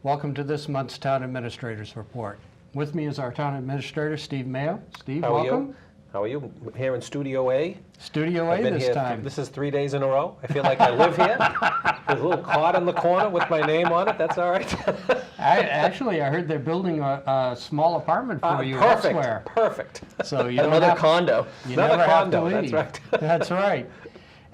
Welcome to this month's Town Administrators Report. With me is our Town Administrator, Steve Mayo. Steve, welcome. How are you? Here in Studio A. Studio A this time. This is 3 days in a row. I feel like I live here. There's a little cot in the corner with my name on it. That's all right. Actually, I heard they're building a small apartment for you elsewhere. Perfect. So you don't Another have, condo. You Another never have to condo, leave. that's right. That's right.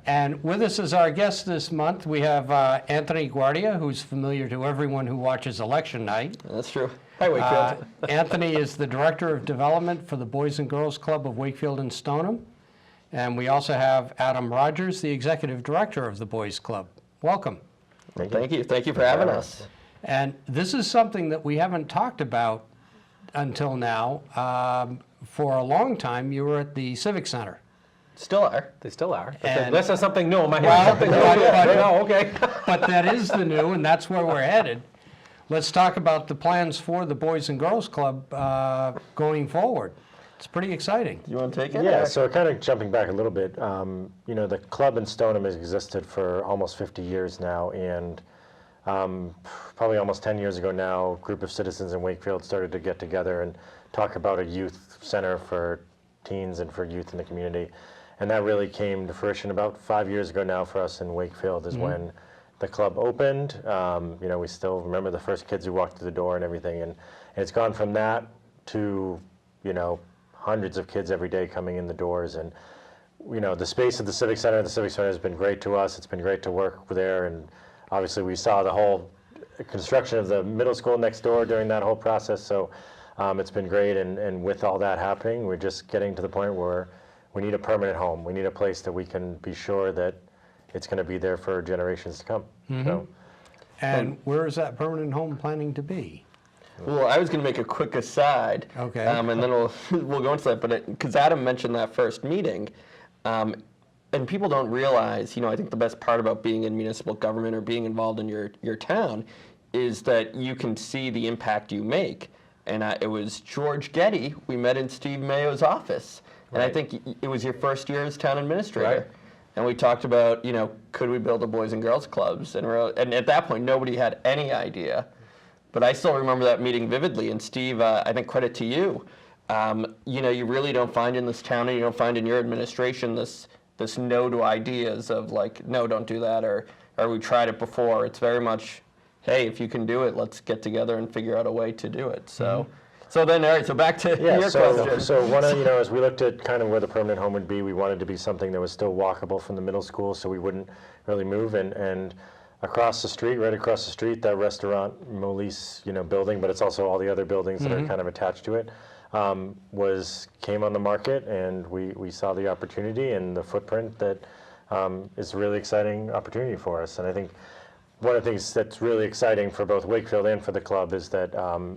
And with us as our guest this month, we have Anthony Guardia, who's familiar to everyone who watches election night. That's true. Hi, Wakefield. Anthony is the Director of Development for the Boys and Girls Club of Wakefield and Stoneham. And we also have Adam Rogers, the Executive Director of the Boys Club. Welcome. Thank you. Thank you for having us. And this is something that we haven't talked about until now. For a long time, you were at the Civic Center. Still are. They still are. And- Unless there's something new. Am I Well, hearing something new? but- No, okay. But that is the new, and that's where we're headed. Let's talk about the plans for the Boys and Girls Club going forward. It's pretty exciting. You want to take it? Yeah, so kind of jumping back a little bit, you know, the club in Stoneham has existed for almost 50 years now, and probably almost 10 years ago now, a group of citizens in Wakefield started to get together and talk about a youth center for teens and for youth in the community. And that really came to fruition about 5 years ago now for us in Wakefield is when the club opened. You know, we still remember the first kids who walked through the door and everything, and it's gone from that to, you know, hundreds of kids every day coming in the doors. And you know, the space at the Civic Center has been great to us. It's been great to work there, and obviously we saw the whole construction of the middle school next door during that whole process, so it's been great. And with all that happening, we're just getting to the point where we need a permanent home. We need a place that we can be sure that it's going to be there for generations to come. So, And where is that permanent home planning to be? Well, I was going to make a quick aside. Okay. And then we'll go into that. But because Adam mentioned that first meeting, and people don't realize, you know, I think the best part about being in municipal government or being involved in your town is that you can see the impact you make. And it was George Getty we met in Steve Mayo's office. And I think it was your first year as town administrator. Right. And we talked about, you know, could we build a Boys and Girls Clubs? And at that point, nobody had any idea. But I still remember that meeting vividly. And Steve, I think credit to you. You know, you really don't find in this town, and you don't find in your administration this no to ideas of like, no, don't do that, or we tried it before. It's very much, hey, if you can do it, let's get together and figure out a way to do it. So. So then, all right, so back to your question. So one of, you know, as we looked at kind of where the permanent home would be, we wanted to be something that was still walkable from the middle school, so we wouldn't really move. And across the street, right across the street, that restaurant Molise, you know, building, but it's also all the other buildings that are kind of attached to it, came on the market, and we saw the opportunity and the footprint that is a really exciting opportunity for us. And I think one of the things that's really exciting for both Wakefield and for the club is that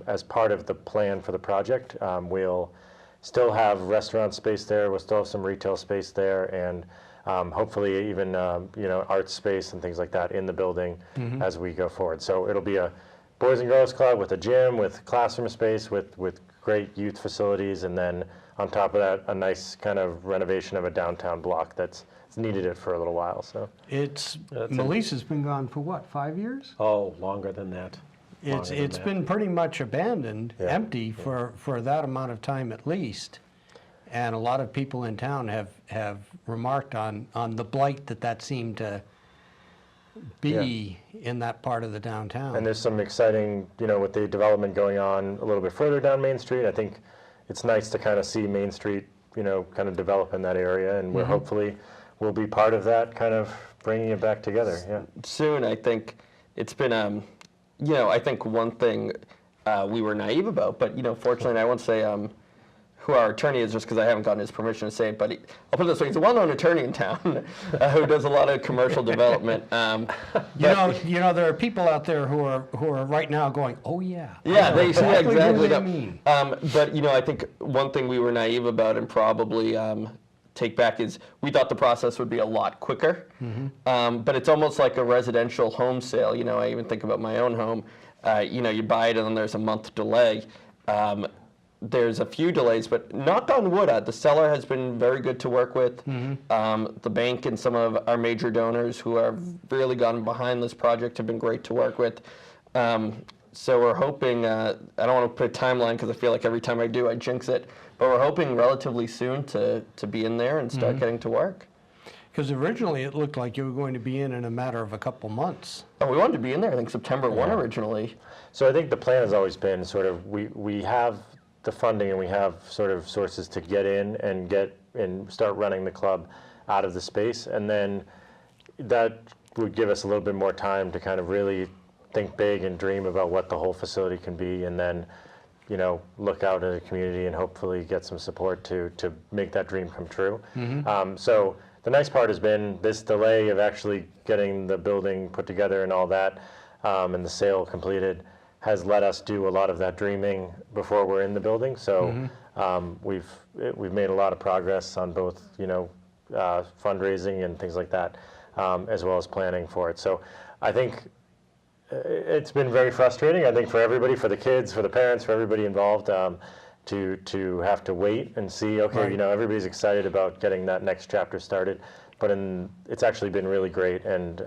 as part of the plan for the project, we'll still have restaurant space there, we'll still have some retail space there, and hopefully even you know, art space and things like that in the building as we go forward. So it'll be a Boys and Girls Club with a gym, with classroom space, with great youth facilities, and then on top of that, a nice kind of renovation of a downtown block that's needed it for a little while. So Molise has been gone for what, 5 years? Oh, longer than that. It's been pretty much abandoned, empty for that amount of time at least. And a lot of people in town have remarked on the blight that seemed to be in that part of the downtown. And there's some exciting, you know, with the development going on a little bit further down Main Street. I think it's nice to kind of see Main Street, you know, kind of develop in that area, and we're hopefully will be part of that, kind of bringing it back together. Yeah. Soon, I think it's been, you know, I think one thing we were naive about, but, you know, fortunately, and I won't say who our attorney is just because I haven't gotten his permission to say it, but I'll put it this way, he's a well-known attorney in town who does a lot of commercial development. You know, there are people out there who are right now going, oh yeah. Yeah, they see exactly what that. I mean. But, you know, I think one thing we were naive about and probably take back is we thought the process would be a lot quicker. But it's almost like a residential home sale. You know, I even think about my own home. You know, you buy it and then there's a month delay. There's a few delays, but knock on wood, the seller has been very good to work with. The bank and some of our major donors who have really gotten behind this project have been great to work with. So we're hoping, I don't want to put a timeline because I feel like every time I do, I jinx it, but we're hoping relatively soon to be in there and start getting to work. Because originally it looked like you were going to be in a matter of a couple months. Oh, we wanted to be in there, I think September 1 originally. So I think the plan has always been sort of, we have the funding and we have sort of sources to get in and start running the club out of the space, and then that would give us a little bit more time to kind of really think big and dream about what the whole facility can be, and then, you know, look out at the community and hopefully get some support to make that dream come true. So the nice part has been this delay of actually getting the building put together and all that, and the sale completed, has let us do a lot of that dreaming before we're in the building. So we've made a lot of progress on both, you know, fundraising and things like that, as well as planning for it. So I think it's been very frustrating, I think, for everybody, for the kids, for the parents, for everybody involved, to have to wait and see, okay, you know, everybody's excited about getting that next chapter started, but it's actually been really great, and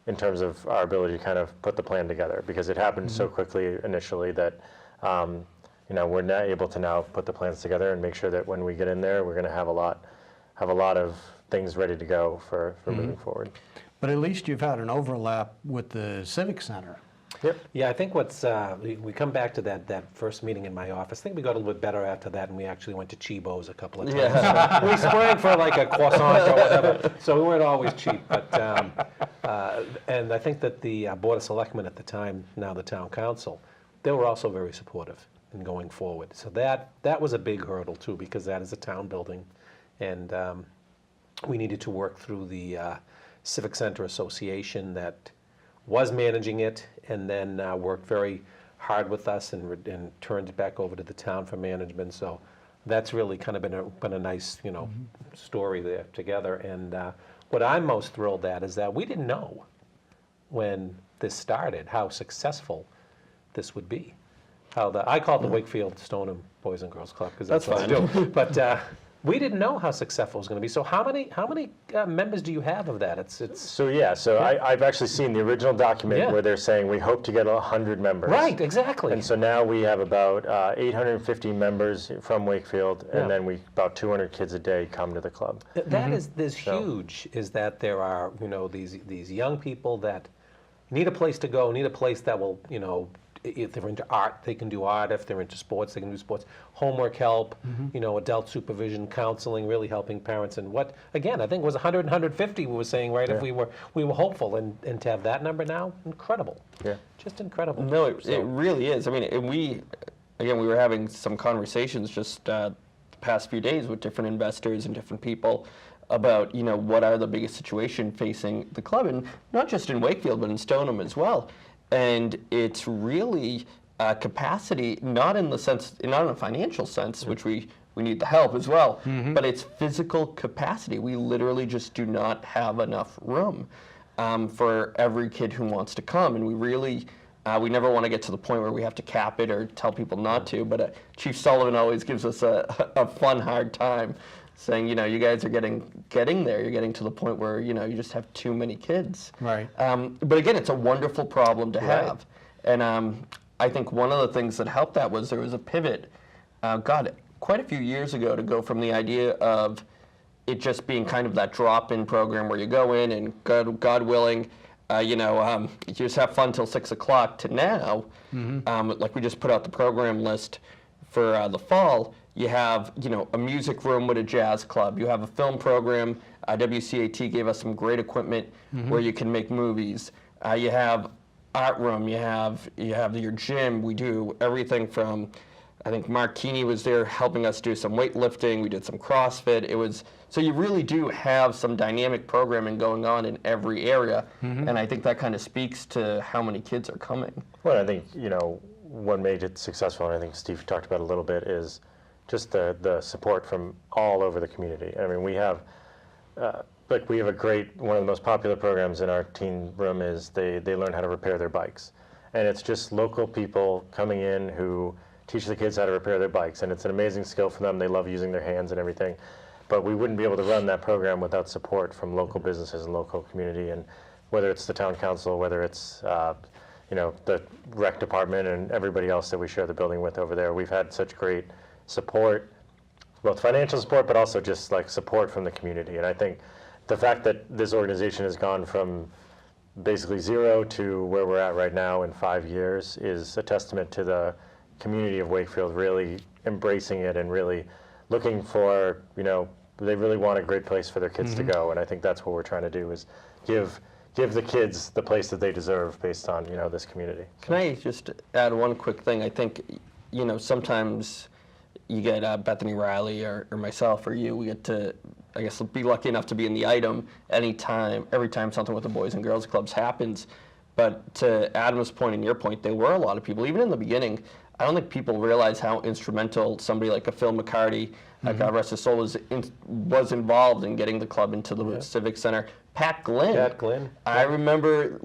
in terms of our ability to kind of put the plan together, because it happened so quickly initially that, you know, we're now able to now put the plans together and make sure that when we get in there, we're going to have a lot of things ready to go for moving forward. But at least you've had an overlap with the Civic Center. Yep. Yeah, I think what's, we come back to that first meeting in my office. I think we got a little bit better after that, and we actually went to Chibo's a couple of times. Yeah. We sprang for like a croissant or whatever, so we weren't always cheap. But and I think that the Board of Selectmen at the time, now the Town Council, they were also very supportive in going forward. So that was a big hurdle too, because that is a town building, and we needed to work through the Civic Center Association that was managing it, and then worked very hard with us and turned it back over to the town for management. So that's really kind of been a nice, you know, story there together. And what I'm most thrilled at is that we didn't know when this started how successful this would be. I call it the Wakefield Stoneham Boys and Girls Club because that's what I do. But we didn't know how successful it was going to be. So how many members do you have of that? So yeah, I've actually seen the original document where they're saying we hope to get 100 members. Right, exactly. And so now we have about 850 members from Wakefield, and then about 200 kids a day come to the club. That is huge. Is that there are, you know, these young people that need a place to go, need a place that will, you know, if they're into art, they can do art. If they're into sports, they can do sports. Homework help, you know, adult supervision, counseling, really helping parents. And what, again, I think it was 100 and 150 we were saying, right? If we were hopeful, and to have that number now, incredible. Yeah. Just incredible. No, it really is. I mean, and we were having some conversations just the past few days with different investors and different people about, you know, what are the biggest situation facing the club, and not just in Wakefield, but in Stoneham as well. And it's really capacity, not in a financial sense, which we need the help as well, but it's physical capacity. We literally just do not have enough room for every kid who wants to come, and we really, we never want to get to the point where we have to cap it or tell people not to, but Chief Sullivan always gives us a fun, hard time, saying, you know, you guys are getting there. You're getting to the point where, you know, you just have too many kids. Right. But again, it's a wonderful problem to have. And I think one of the things that helped that was there was a pivot, quite a few years ago, to go from the idea of it just being kind of that drop-in program where you go in and God willing, you just have fun till 6 o'clock, to now, like we just put out the program list for the fall. You have, you know, a music room with a jazz club. You have a film program. WCAT gave us some great equipment where you can make movies. You have art room. You have your gym. We do everything from, I think Mark Keeney was there helping us do some weightlifting. We did some CrossFit. So you really do have some dynamic programming going on in every area. And I think that kind of speaks to how many kids are coming. Well, I think, you know, what made it successful, and I think Steve talked about a little bit, is just the support from all over the community. I mean, we have a great, one of the most popular programs in our teen room is they learn how to repair their bikes. And it's just local people coming in who teach the kids how to repair their bikes. And it's an amazing skill for them. They love using their hands and everything. But we wouldn't be able to run that program without support from local businesses and local community. And whether it's the town council, whether it's the rec department and everybody else that we share the building with over there. We've had such great support, both financial support, but also just like support from the community. And I think the fact that this organization has gone from basically zero to where we're at right now in 5 years is a testament to the community of Wakefield really embracing it and really looking for, they really want a great place for their kids to go. And I think that's what we're trying to do is give the kids the place that they deserve based on, this community. Can I just add one quick thing? I think, sometimes you get Bethany Riley or myself or you, we get to, I guess, be lucky enough to be in the item every time something with the Boys and Girls Clubs happens. But to Adam's point and your point, there were a lot of people, even in the beginning, I don't think people realize how instrumental somebody like a Phil McCarty, God rest his soul, was involved in getting the club into the Civic Center. Pat Glynn. I remember,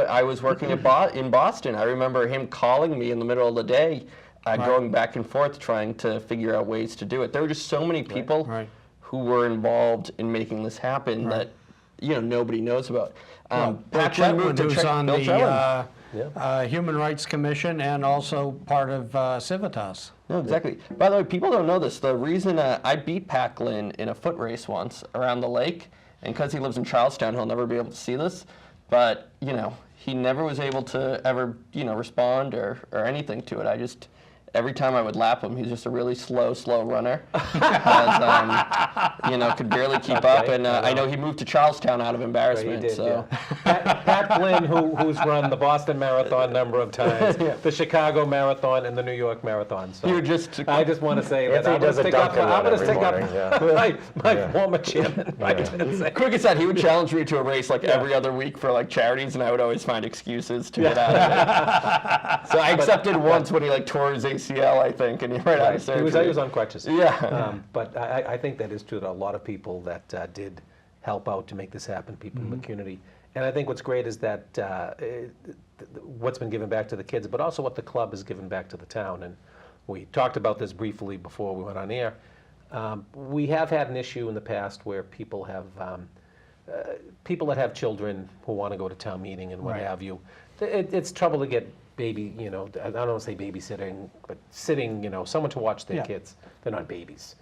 I was working in Boston. I remember him calling me in the middle of the day, going back and forth trying to figure out ways to do it. There were just so many people who were involved in making this happen that nobody knows about. Bill Pat Glynn moved Chetwynd, to who's on Bill Chetwynd. the Human Rights Commission and also part of Civitas. No, exactly. By the way, people don't know this. The reason I beat Pat Glynn in a foot race once around the lake, and because he lives in Charlestown, he'll never be able to see this, but, he never was able to ever, respond or anything to it. Every time I would lap him, he's just a really slow runner. Could barely keep up. And I know he moved to Charlestown out of embarrassment. He did, so. Pat Glynn, who's run the Boston Marathon a number of times, the Chicago Marathon, and the New York Marathon. So You're just. I just want to say that Anthony I'm going does a to stick up, Dunkin' run every morning, my former chairman. Quick as that, he would challenge me to a race every other week for charities, and I would always find excuses to get out of it. So I accepted once when he tore his ACL, I think, and he ran out of surgery. He was on crutches. Yeah. But I think that is true to a lot of people that did help out to make this happen, people in the community. And I think what's great is that what's been given back to the kids, but also what the club has given back to the town. And we talked about this briefly before we went on air. We have had an issue in the past where people have people that have children who want to go to town meeting and what have you. It's trouble to get I don't want to say babysitting, but sitting, someone to watch their kids. They're not babies.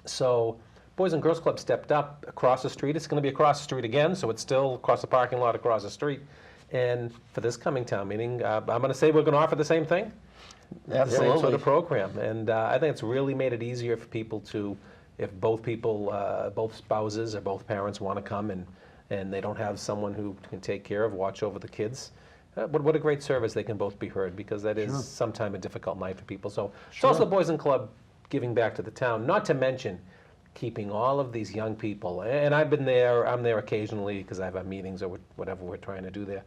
So Boys and Girls Club stepped up across the street. It's going to be across the street again, so it's still across the parking lot across the street. And for this coming town meeting, I'm going to say we're going to offer the same thing. Absolutely. Same sort of program. And I think it's really made it easier for people to, if both spouses or both parents want to come and they don't have someone who can take care of, watch over the kids. What a great service. They can both be heard, because that is sometimes a difficult night for people. So it's also the Boys and Club giving back to the town, not to mention keeping all of these young people, and I'm there occasionally because I have meetings or whatever we're trying to do there,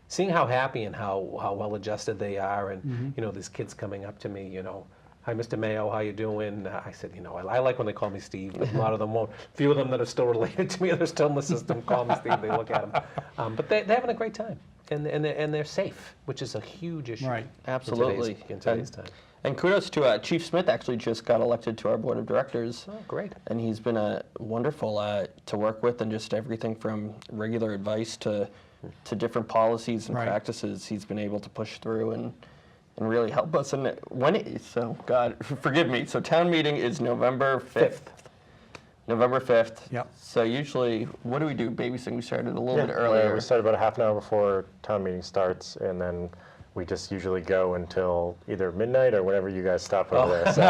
seeing how happy and how well adjusted they are, and these kids coming up to me, hi, Mr. Mayo, how you doing? I said, I like when they call me Steve, but a lot of them won't. A few of them that are still related to me, they're still in the system, call me Steve, they look at them. But they're having a great time, and they're safe, which is a huge issue. Right. Absolutely. In today's time. And kudos to Chief Smith, actually just got elected to our board of directors. Oh, great. And he's been wonderful to work with, and just everything from regular advice to different policies and practices he's been able to push through and really help us. And so God, forgive me, so town meeting is November 5th. November 5th. Yep. So usually, what do we do? Babysitting, we started a little bit earlier. We start about a half an hour before town meeting starts, and then we just usually go until either midnight or whenever you guys stop over there. So,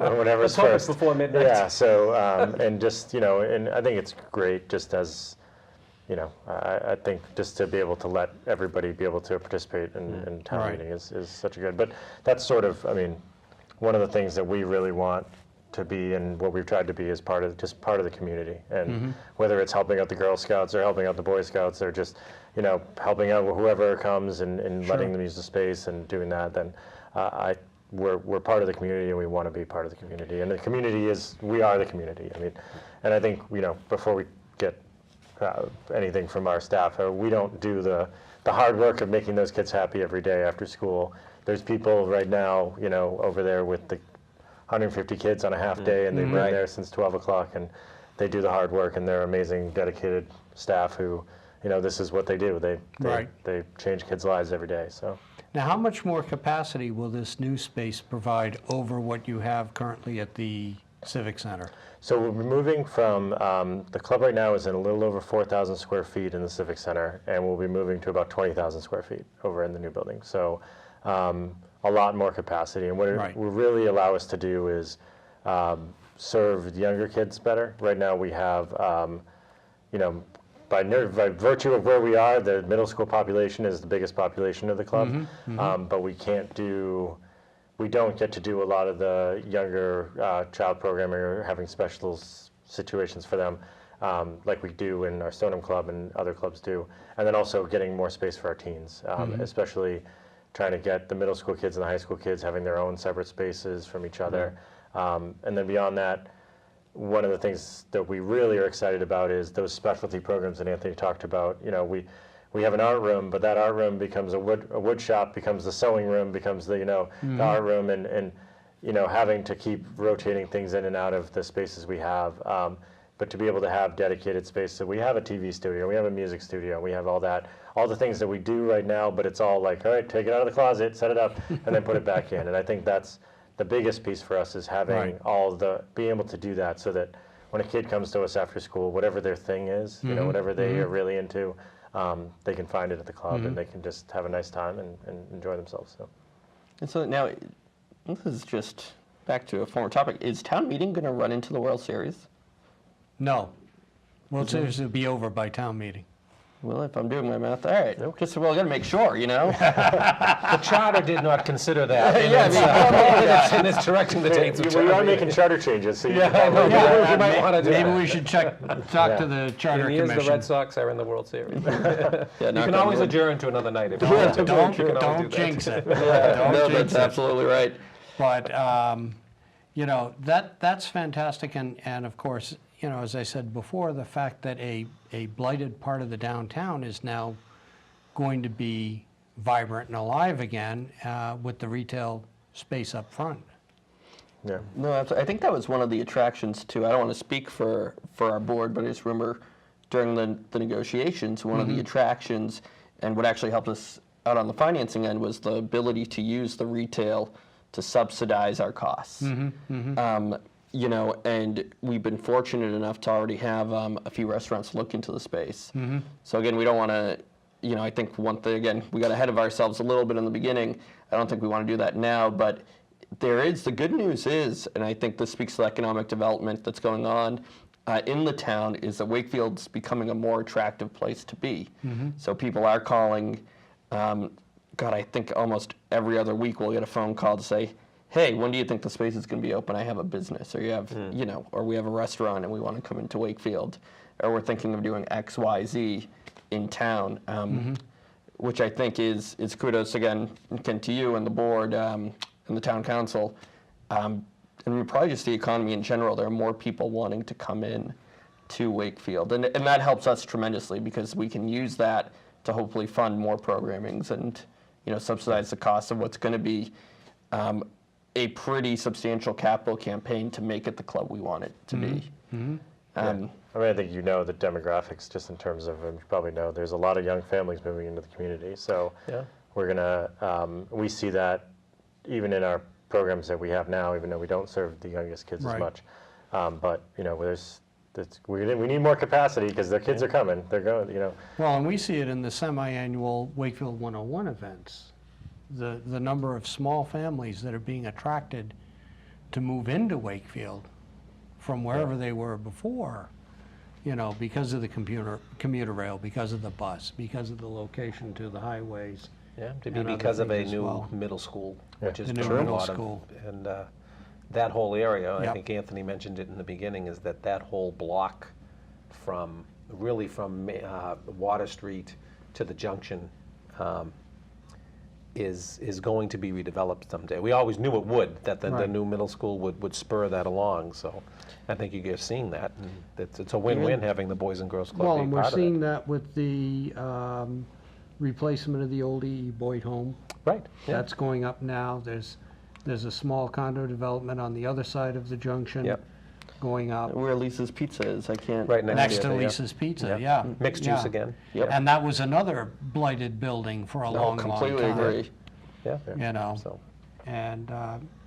or whatever's Let's hope first. it's before midnight. Yeah. So, and just and I think it's great just as, I think just to be able to let everybody be able to participate in town meeting is such a good. But that's sort of, one of the things that we really want to be, and what we've tried to be, is part of the community. And whether it's helping out the Girl Scouts or helping out the Boy Scouts, or just helping out whoever comes and letting them use the space and doing that, then we're part of the community, and we want to be part of the community. And the community we are the community. And I think before we get anything from our staff, we don't do the hard work of making those kids happy every day after school. There's people right now, over there with the 150 kids on a half day, and they've been there since 12 o'clock, and they do the hard work, and they're amazing, dedicated staff who, this is what they do. They Right. they change kids' lives every day. So. Now, how much more capacity will this new space provide over what you have currently at the Civic Center? So we're moving from, the club right now is in a little over 4,000 square feet in the Civic Center, and we'll be moving to about 20,000 square feet over in the new building. So a lot more capacity. And what it Right. will really allow us to do is serve the younger kids better. Right now we have, by virtue of where we are, the middle school population is the biggest population of the club, but we don't get to do a lot of the younger child programming or having special situations for them like we do in our Stoneham Club and other clubs do. And then also getting more space for our teens, especially trying to get the middle school kids and the high school kids having their own separate spaces from each other. And then beyond that, one of the things that we really are excited about is those specialty programs that Anthony talked about. We have an art room, but that art room becomes a wood shop, becomes the sewing room, becomes the the art room, and having to keep rotating things in and out of the spaces we have. But to be able to have dedicated space, so we have a TV studio, we have a music studio, we have all the things that we do right now, but it's all like, all right, take it out of the closet, set it up, and then put it back in. And I think that's the biggest piece for us, is having Right. being able to do that, so that when a kid comes to us after school, whatever their thing is, whatever they are really into, they can find it at the club, and they can just have a nice time and enjoy themselves. So. And so now, this is just back to a former topic. Is town meeting going to run into the World Series? No. World Series will be over by town meeting. Well, if I'm doing my math, all right. Just we're going to make sure, The charter did not consider that in its directing the dates of We town are meeting. making charter changes, so you I can know, probably you might want to do Maybe that. we should talk to the Charter In years the Red Commission. Sox are in the World Series. Yeah, You knock can on always wood. adjourn to another night if you Don't, want to. don't, You can always don't do that. jinx it. No, Don't that's jinx it. absolutely right. But, that's fantastic. And of course, as I said before, the fact that a blighted part of the downtown is now going to be vibrant and alive again with the retail space up front. Yeah. No, I think that was one of the attractions too. I don't want to speak for our board, but I just remember during the negotiations, one of the attractions and what actually helped us out on the financing end was the ability to use the retail to subsidize our costs. And we've been fortunate enough to already have a few restaurants look into the space. So again, we don't want to, I think one thing, again, we got ahead of ourselves a little bit in the beginning. I don't think we want to do that now, but the good news is, and I think this speaks to economic development that's going on in the town, is that Wakefield's becoming a more attractive place to be. So people are calling, I think almost every other week we'll get a phone call to say, hey, when do you think the space is going to be open? I have a business, or you have, or we have a restaurant and we want to come into Wakefield, or we're thinking of doing X, Y, Z in town, which I think is kudos again to you and the board and the town council, and probably just the economy in general. There are more people wanting to come in to Wakefield, and that helps us tremendously because we can use that to hopefully fund more programmings and subsidize the cost of what's going to be a pretty substantial capital campaign to make it the club we want it to be. I think the demographics, just in terms of, you probably know, there's a lot of young families moving into the community. So we're gonna, we see that even in our programs that we have now, even though we don't serve the youngest kids as Right. much. But we need more capacity because the kids are coming. They're going. Well, and we see it in the semi-annual Wakefield 101 events. The number of small families that are being attracted to move into Wakefield from wherever they were before, because of the commuter rail, because of the bus, because of the location to the highways. Yeah, to and be other because of a things as new well. middle school, Yeah. which is The new true, a middle lot of- school. and that whole area, I Yep. think Anthony mentioned it in the beginning, is that whole block from Water Street to the junction is going to be redeveloped someday. We always knew it would, that the Right. new middle school would spur that along, so I think you're seeing that, and it's a win-win having the Boys and Girls Club Well, be and we're part of seeing it. that with the replacement of the old E.E. Boyd home. Right, yeah. That's going up now. There's a small condo development on the other side of the junction. Yep. going up Where Lisa's Pizza is, I can't. Right next Yeah, to yeah. Lisa's Pizza, Yeah. yeah. Mixed yeah. use again. Yep. And that was another blighted building for a No, long, long completely time. agree. Yeah. You know, So, and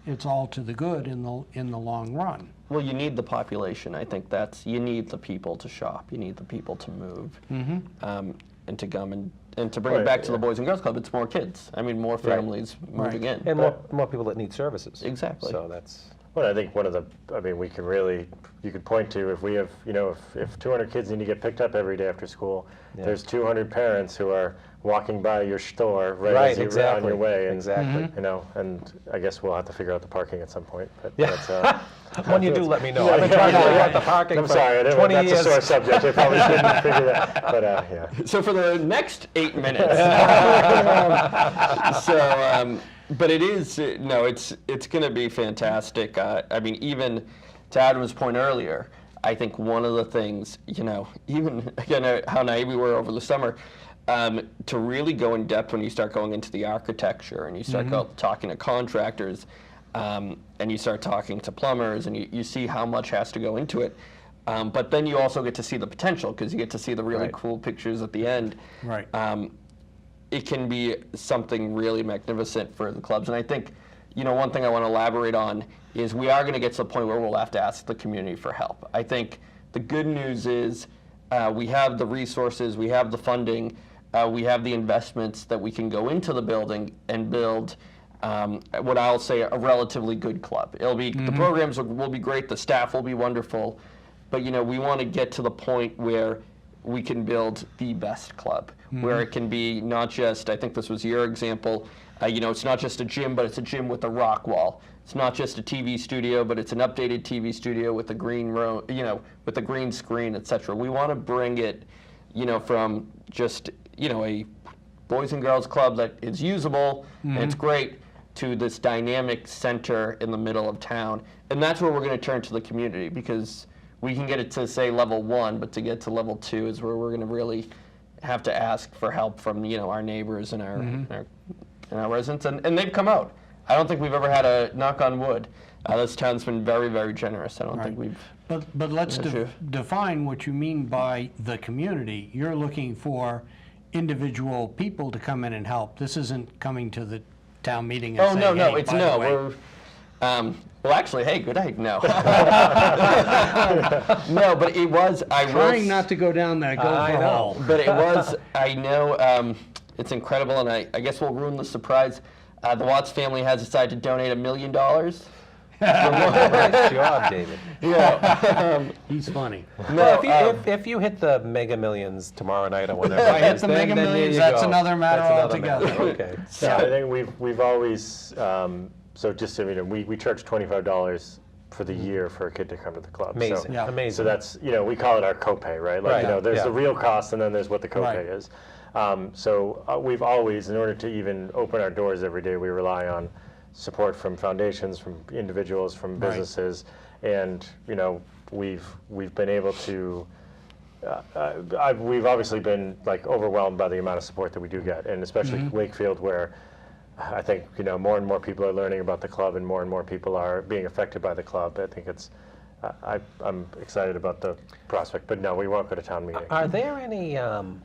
it's all to the good in the long run. Well, you need the population. I think you need the people to shop. You need the people to move, and to come and to bring it Right, back to yeah. the Boys and Girls Club. It's more kids. I mean, more families moving in. and more people that need services. Exactly. So that's, Well, I think we can really, you could point to, if we have, if 200 kids need to get picked up every day after school, Yeah. there's 200 parents who are walking by your store Right, as you're on exactly, your way. And, exactly. And I guess we'll have to figure out the parking at some point. But Yeah. that's, when you do, let me know. I've been trying to figure out the parking I'm for sorry, 20 that's years. a sore subject. I probably shouldn't figure that. But yeah. So for the next 8 minutes, but it is no, it's going to be fantastic. I mean, even to Adam's point earlier, I think one of the things, even again how naive we were over the summer, to really go in depth when you start going into the architecture and you start talking to contractors, and you start talking to plumbers, and you see how much has to go into it. But then you also get to see the potential, because you get to see the really Right. cool pictures at the end. Right. It can be something really magnificent for the clubs. And I think, one thing I want to elaborate on is we are going to get to the point where we'll have to ask the community for help. I think the good news is we have the resources, we have the funding, we have the investments that we can go into the building and build what I'll say a relatively good club. It'll be the programs will be great, the staff will be wonderful, but we want to get to the point where we can build the best club, where it can be not just, I think this was your example, it's not just a gym, but it's a gym with a rock wall. It's not just a TV studio, but it's an updated TV studio with a green room, with a green screen, etc. We want to bring it, from just, a Boys and Girls Club that is usable and it's great, to this dynamic center in the middle of town. And that's where we're going to turn to the community, because we can get it to, say, level 1, but to get to level 2 is where we're going to really have to ask for help from, our neighbors and our residents. And they've come out. I don't think we've ever had a, knock on wood, this town's been very, very generous. I don't think we've... But let's Sure. define what you mean by the community. You're looking for individual people to come in and help. This isn't coming to the town meeting and Oh, saying, no, hey, it's by the no. way, We're, well, actually, hey, good night, no. No, but it was, I will... trying not to go down that I gopher know. hole. But it was, I know, it's incredible, and I guess we'll ruin the surprise. The Watts family has decided to donate $1 million. Nice job, David. He's funny. No, If you hit the Mega Millions tomorrow night or whenever, If I it hit is, the then Mega there Millions, you that's go. another matter That's another altogether. matter. Okay. Yeah, I think we've always, so just so you know, we charge $25 for the year for a kid to come to the club. Amazing, So, Yeah. amazing. so that's, we call it our copay, right? Like, Right, there's yeah. the real cost and then there's what the copay Right. is. So we've always, in order to even open our doors every day, we rely on support from foundations, from individuals, from Right. businesses, and we've been able to. We've obviously been overwhelmed by the amount of support that we do get, and especially Wakefield, where I think more and more people are learning about the club, and more people are being affected by the club. I think it's. I'm excited about the prospect, but no, we won't go to town meeting. Are there any, and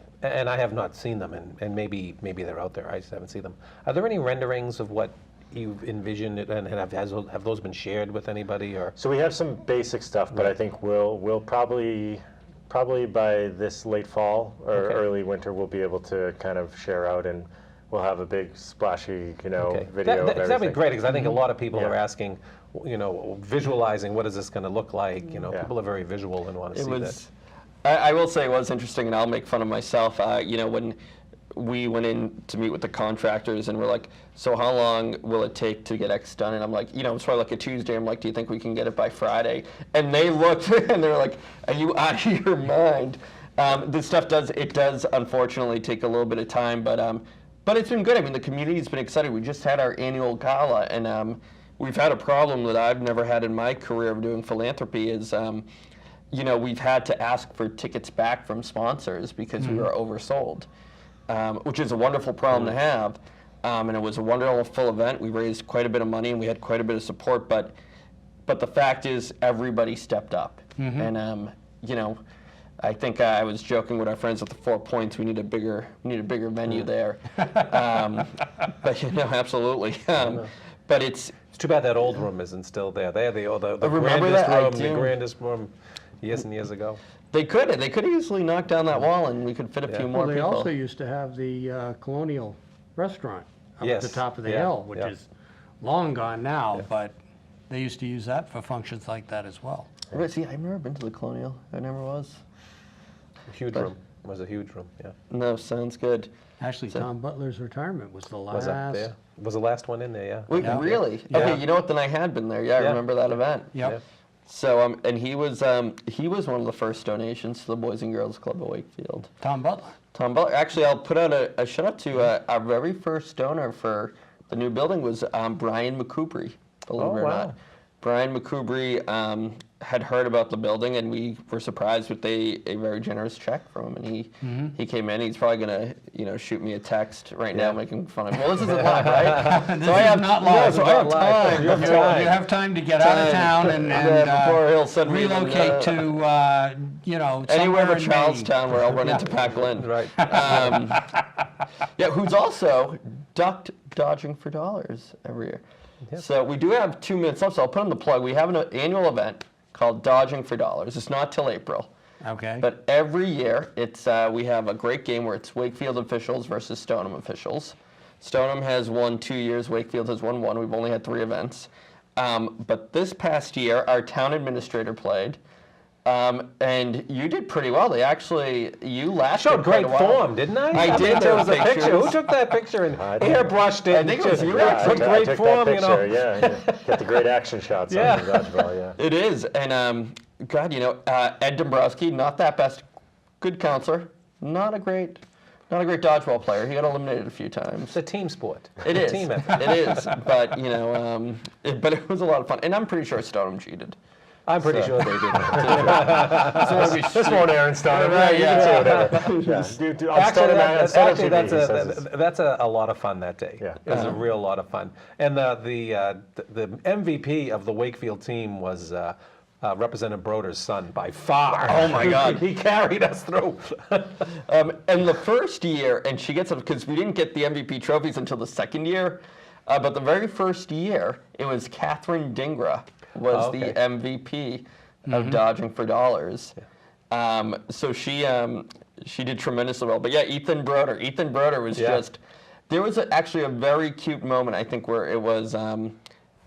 I have not seen them, and maybe they're out there, I just haven't seen them. Are there any renderings of what you've envisioned, and have those been shared with anybody, or? So we have some basic stuff, but I think we'll probably by this late fall or Okay. early winter we'll be able to kind of share out, and we'll have a big splashy Okay. video of That'd be everything. great, because I think a lot of people are Yeah. asking, visualizing what is this going to look like. Yeah. People are very visual and want to It see was, I will say it was interesting, and I'll make fun of myself. When we went in to meet with the contractors, and we're like, so how long will it take to get X done? And I'm like, it's probably like a Tuesday. I'm like, do you think we can get it by Friday? And they looked, and they're like, are you out of your mind? This stuff does unfortunately take a little bit of time, but it's been good. I mean, the community's been excited. We just had our annual gala, and we've had a problem that I've never had in my career of doing philanthropy is, we've had to ask for tickets back from sponsors because we were oversold, which is a wonderful problem to have. And it was a wonderful event. We raised quite a bit of money and we had quite a bit of support, but But the fact is, everybody stepped up. And, you know, I think I was joking with our friends at the 4 Points. We need a bigger venue there. But you know, absolutely. But it's It's too bad that old room isn't still there. They had the Remember grandest that? I room, the do. grandest room, years and years ago. they could easily knock down that wall, and we could fit a few more Well, they people. also used to have the Colonial Restaurant up at Yes, the top of the yeah, hill, which yeah. is long gone now, but they used to use that for functions like that as well. See, I've never been to the Colonial. I never was. Huge room. It was a huge room, yeah. No, sounds good. Actually, Tom Butler's retirement was the last. Was up there. Was the last one in there, yeah. Wait, Yeah. really? Yeah. Okay, you know what? Then I had been there. Yeah, I Yeah. remember that event. Yep. So, and he was one of the first donations to the Boys and Girls Club of Wakefield. Tom Butler. Tom Butler. Actually, I'll put out a shout out to our very first donor for the new building was Brian McCoubry. Believe Oh, it or wow. not, Brian McCoubry had heard about the building, and we were surprised with a very generous check from him. And he came in. He's probably gonna shoot me a text right now, Yeah. making fun of. Well, this isn't live, right? This So I is have not no, live. so I have Not live. time. You have You time. have time to get out of town and before he'll send me relocate to, anywhere somewhere but in Charlestown, where I'll run Yeah. into Pat Glenn. Right. Yeah, who's also ducked dodging for dollars every year. So we do have 2 minutes left, so I'll put in the plug. We have an annual event called Dodging for Dollars. It's not till April. Maine. Okay. But every year, it's we have a great game where it's Wakefield officials versus Stoneham officials. Stoneham has won 2 years. Wakefield has won 1. We've only had 3 events. But this past year, our town administrator played. And you did pretty well. You lasted Showed quite great a while. form, didn't I? I did. mean, there was a Pictures. picture. Who took that picture and I did. airbrushed it? I think it was you. Yeah, Took I great took form, that you know. picture, yeah. Get the great action shots Yeah. on the dodgeball, yeah. It is, and God, Ed Dombrowski, not that best, good counselor, not a great dodgeball player. He got eliminated a few times. It's a team sport. It is, Team effort. it is, but but it was a lot of fun, and I'm pretty sure Stoneham cheated. I'm pretty sure they did. This won't air in Stoneham, Right, right? You can say whatever. Yeah. On Actually, Stoneham actually, TV, he says it's- that's a lot of fun that day. Yeah. It was a real lot of fun. And the MVP of the Wakefield team was Representative Broder's son by far. Oh, my God. He carried us through. And the first year, and she gets them because we didn't get the MVP trophies until the second year, but the very first year, it was Catherine Dingra was Okay. the MVP of Dodging for Dollars. So she did tremendously well. But yeah, Ethan Broder was Yeah. just. There was actually a very cute moment, I think, where it was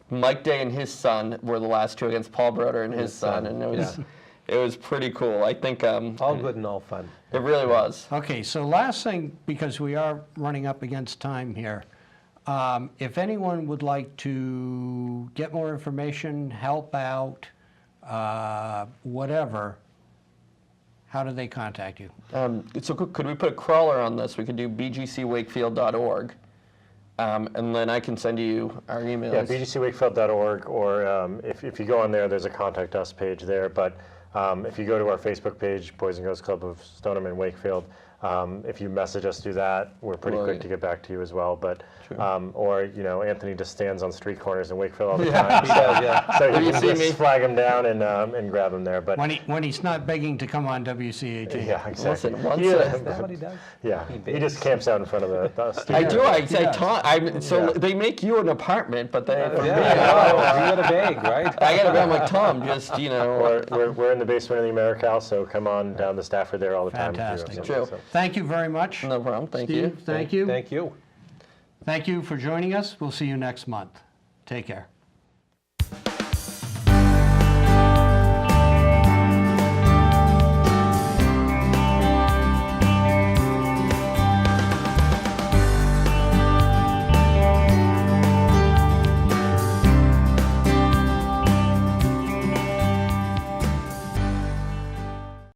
Mike Day and his son were the last 2 against Paul Broder and his son, and it was pretty cool. I think All good and all fun. it really was. Okay, so last thing, because we are running up against time here, if anyone would like to get more information, help out, whatever, how do they contact you? So could we put a crawler on this? We could do bgcwakefield.org, and then I can send you our emails. Yeah, bgcwakefield.org, or if you go on there, there's a contact us page there. But if you go to our Facebook page, Boys and Girls Club of Stoneham and Wakefield, if you message us through that, we're pretty Right. quick to get back to you as well. But True. or Anthony just stands on street corners in Wakefield all the time, so, Yeah. so When you you can see just me. flag him down and grab him there. But When he's not begging to come on WCAT. yeah, exactly. Listen, once Yeah. Is that what he does? Yeah, He he just camps out in front of the studio. I do. I say, does. Tom. So Yeah. they make you an apartment, but they. Yeah, you got a bag, right? I gotta be. I'm like Tom. Just We're in the basement of the AmeriCal, so come on down to Stafford there all the time. if you have Fantastic. something, True. so. Thank you very much. No problem. Thank Steve, you. thank you. Thank you. Thank you for joining us. We'll see you next month. Take care.